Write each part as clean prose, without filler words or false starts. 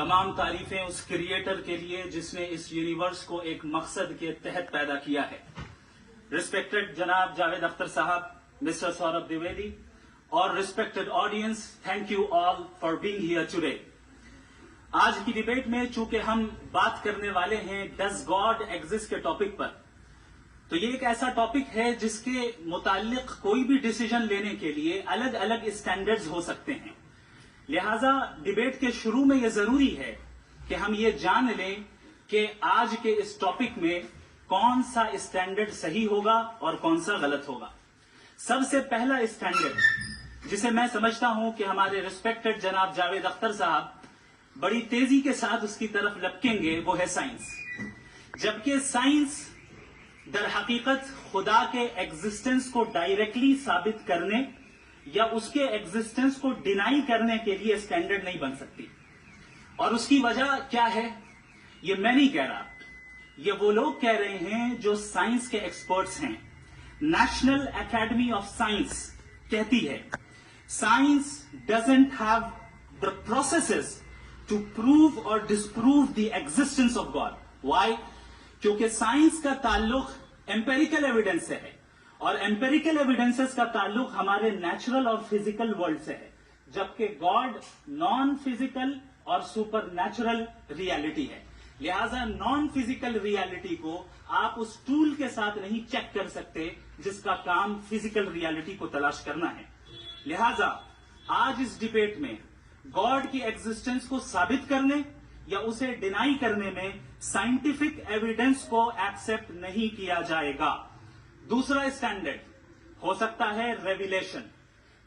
तमाम तारीफें उस क्रिएटर के लिए जिसने इस यूनिवर्स को एक मकसद के तहत पैदा किया है। रिस्पेक्टेड जनाब जावेद अख्तर साहब, मिस्टर सौरभ द्विवेदी और respected audience, thank you all for being here today. आज की डिबेट में चूंकि हम बात करने वाले हैं डज गॉड एग्जिस्ट के टॉपिक पर, तो ये एक ऐसा टॉपिक है जिसके मुताल्लिक कोई भी डिसीजन लेने के लिए अलग अलग स्टैंडर्ड्स हो सकते हैं। लिहाजा डिबेट के शुरू में ये जरूरी है कि हम ये जान लें कि आज के इस टॉपिक में कौन सा स्टैंडर्ड सही होगा और कौन सा गलत होगा। सबसे पहला स्टैंडर्ड जिसे मैं समझता हूं कि हमारे रिस्पेक्टेड जनाब जावेद अख्तर साहब बड़ी तेजी के साथ उसकी तरफ लपकेंगे, वो है साइंस। जबकि साइंस दर हकीकत खुदा के एग्जिस्टेंस को डायरेक्टली साबित करने या उसके एग्जिस्टेंस को डिनाई करने के लिए स्टैंडर्ड नहीं बन सकती। और उसकी वजह क्या है, ये मैं नहीं कह रहा, ये वो लोग कह रहे हैं जो साइंस के एक्सपर्ट्स हैं। नेशनल एकेडमी ऑफ साइंस कहती है science doesn't have the processes to prove और disprove the existence of God. Why? क्योंकि साइंस का ताल्लुक एम्पेरिकल एविडेंस से है और एम्पेरिकल एविडेंसेस का ताल्लुक हमारे नेचुरल और फिजिकल वर्ल्ड से है, जबकि गॉड नॉन फिजिकल और सुपर नेचुरल रियलिटी है। लिहाजा नॉन फिजिकल रियलिटी को आप उस टूल के साथ नहीं चेक कर सकते जिसका काम फिजिकल रियलिटी को तलाश करना है। लिहाजा आज इस डिबेट में गॉड की एग्जिस्टेंस को साबित करने या उसे डिनाई करने में साइंटिफिक एविडेंस को एक्सेप्ट नहीं किया जाएगा। दूसरा स्टैंडर्ड हो सकता है रेविलेशन,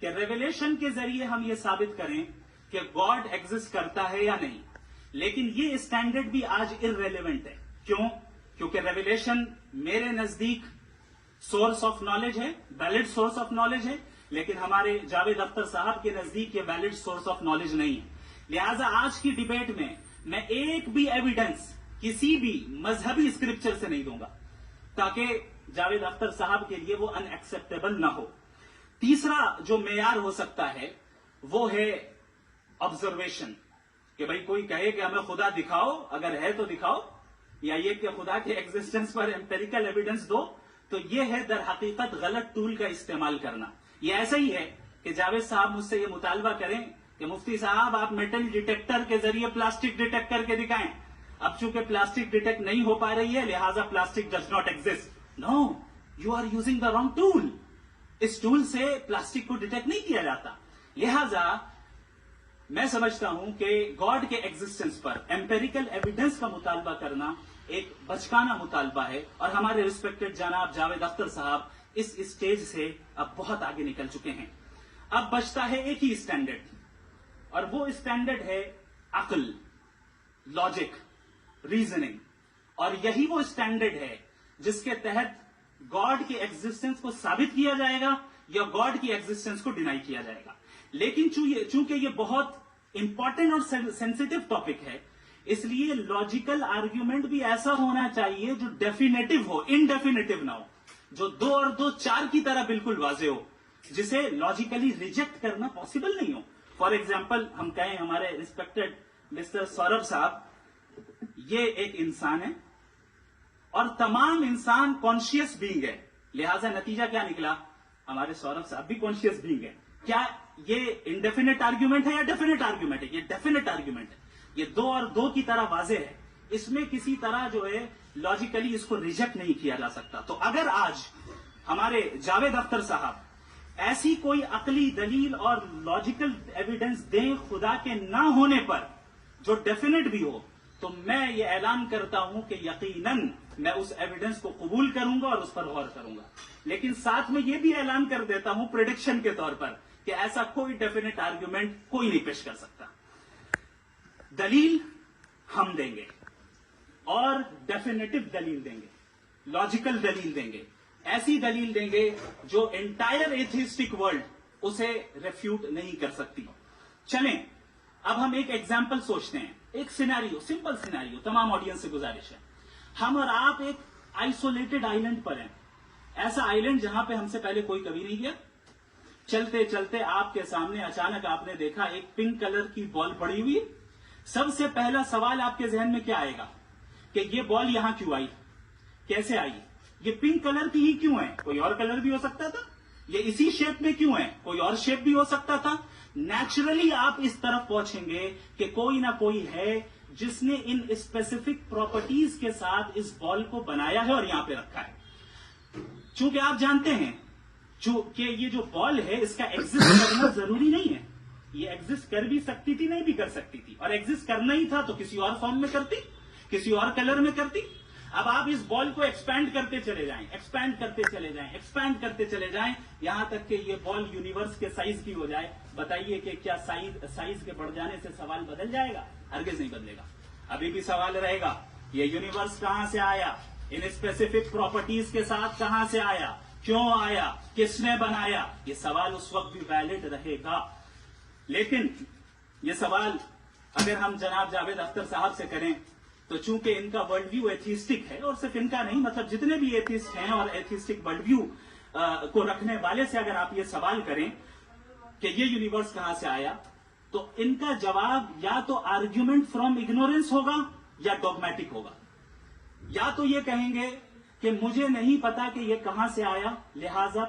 कि रेविलेशन के जरिए हम ये साबित करें कि गॉड एग्जिस्ट करता है या नहीं। लेकिन ये स्टैंडर्ड भी आज इररेलेवेंट है। क्यों? क्योंकि रेविलेशन मेरे नजदीक सोर्स ऑफ नॉलेज है, वैलिड सोर्स ऑफ नॉलेज है, लेकिन हमारे जावेद अख्तर साहब के नजदीक ये वैलिड सोर्स ऑफ नॉलेज नहीं है। लिहाजा आज की डिबेट में मैं एक भी एविडेंस किसी भी मजहबी स्क्रिप्चर से नहीं दूंगा ताकि जावेद अख्तर साहब के लिए वो अनएक्सेप्टेबल ना हो। तीसरा जो मेयार हो सकता है वो है ऑब्जर्वेशन, कि भाई कोई कहे कि हमें खुदा दिखाओ, अगर है तो दिखाओ, या ये कि खुदा के एग्जिस्टेंस पर एम्पेरिकल एविडेंस दो, तो ये है दर हकीकत गलत टूल का इस्तेमाल करना। ये ऐसा ही है कि जावेद साहब मुझसे ये मुतालबा करें कि मुफ्ती साहब आप मेटल डिटेक्टर के जरिए प्लास्टिक डिटेक्ट करके दिखाएं। अब चूंकि प्लास्टिक डिटेक्ट नहीं हो पा रही है लिहाजा plastic does not exist. No, you are using the wrong tool. इस टूल से प्लास्टिक को डिटेक्ट नहीं किया जाता। लिहाजा मैं समझता हूं कि गॉड के एग्जिस्टेंस पर एम्पेरिकल एविडेंस का मुतालबा करना एक बचकाना मुतालबा है और हमारे रिस्पेक्टेड जनाब जावेद अख्तर साहब इस स्टेज से अब बहुत आगे निकल चुके हैं। अब बचता है एक ही स्टैंडर्ड और वो स्टैंडर्ड है अक्ल, लॉजिक, रीजनिंग। और यही वो स्टैंडर्ड है जिसके तहत गॉड की एग्जिस्टेंस को साबित किया जाएगा या गॉड की एग्जिस्टेंस को डिनाई किया जाएगा। लेकिन चूंकि ये बहुत इंपॉर्टेंट और सेंसिटिव टॉपिक है, इसलिए लॉजिकल आर्ग्यूमेंट भी ऐसा होना चाहिए जो डेफिनेटिव हो, इनडेफिनेटिव ना हो, जो 2 और 2 4 की तरह बिल्कुल वाजे हो, जिसे लॉजिकली रिजेक्ट करना पॉसिबल नहीं हो। फॉर एग्जाम्पल हम कहें हमारे रिस्पेक्टेड मिस्टर सौरभ साहब ये एक इंसान है और तमाम इंसान कॉन्शियस बीइंग है, लिहाजा नतीजा क्या निकला, हमारे सौरभ साहब भी कॉन्शियस बीइंग है। क्या ये इनडेफिनेट आर्ग्यूमेंट है या डेफिनेट आर्ग्यूमेंट है? ये डेफिनेट आर्ग्यूमेंट है। ये 2 और 2 की तरह वाजे है, इसमें किसी तरह जो है लॉजिकली इसको रिजेक्ट नहीं किया जा सकता। तो अगर आज हमारे जावेद अख्तर साहब ऐसी कोई अकली दलील और लॉजिकल एविडेंस दें खुदा के ना होने पर जो डेफिनेट भी हो, तो मैं ये ऐलान करता हूं कि यकीनन मैं उस एविडेंस को कबूल करूंगा और उस पर गौर करूंगा। लेकिन साथ में ये भी ऐलान कर देता हूं प्रेडिक्शन के तौर पर कि ऐसा कोई डेफिनेट आर्ग्यूमेंट कोई नहीं पेश कर सकता। दलील हम देंगे और डेफिनेटिव दलील देंगे, लॉजिकल दलील देंगे, ऐसी दलील देंगे जो एंटायर एथिस्टिक वर्ल्ड उसे रेफ्यूट नहीं कर सकती। चलें अब हम एक एग्जाम्पल सोचते हैं, एक सिनेरियो, सिंपल सिनेरियो, तमाम ऑडियंस से गुजारिश है, हम और आप एक आइसोलेटेड आइलैंड पर हैं, ऐसा आइलैंड जहां पे हमसे पहले कोई कभी नहीं गया। चलते चलते आपके सामने अचानक आपने देखा एक पिंक कलर की बॉल पड़ी हुई, सबसे पहला सवाल आपके जहन में क्या आएगा कि ये बॉल यहां क्यों आई, कैसे आई, ये पिंक कलर की ही क्यों है, कोई और कलर भी हो सकता था, ये इसी शेप में क्यों है, कोई और शेप भी हो सकता था। नेचुरली आप इस तरफ पहुंचेंगे कि कोई ना कोई है जिसने इन स्पेसिफिक प्रॉपर्टीज के साथ इस बॉल को बनाया है और यहां पे रखा है। चूंकि आप जानते हैं कि ये जो बॉल है इसका एग्जिस्ट करना जरूरी नहीं है, ये एग्जिस्ट कर भी सकती थी, नहीं भी कर सकती थी, और एग्जिस्ट करना ही था तो किसी और फॉर्म में करती, किसी और कलर में करती। अब आप इस बॉल को एक्सपैंड करते चले जाएं, एक्सपैंड करते चले जाएं, एक्सपैंड करते चले जाएं, यहां तक कि ये बॉल यूनिवर्स के साइज की हो जाए। बताइए कि क्या साइज के बढ़ जाने से सवाल बदल जाएगा? हरगिज नहीं बदलेगा। अभी भी सवाल रहेगा, ये यूनिवर्स कहां से आया, इन स्पेसिफिक प्रॉपर्टीज के साथ कहां से आया, क्यों आया, किसने बनाया, ये सवाल उस वक्त भी वैलिड रहेगा। लेकिन ये सवाल अगर हम जनाब जावेद अख्तर साहब से करें तो चूंकि इनका वर्ल्ड व्यू एथिस्टिक है, और सिर्फ इनका नहीं, मतलब जितने भी एथिस्ट हैं और एथिस्टिक वर्ल्ड व्यू को रखने वाले से अगर आप ये सवाल करें कि ये यूनिवर्स कहां से आया, तो इनका जवाब या तो आर्ग्यूमेंट फ्रॉम इग्नोरेंस होगा या डॉगमेटिक होगा। या तो ये कहेंगे कि मुझे नहीं पता कि ये कहां से आया, लिहाजा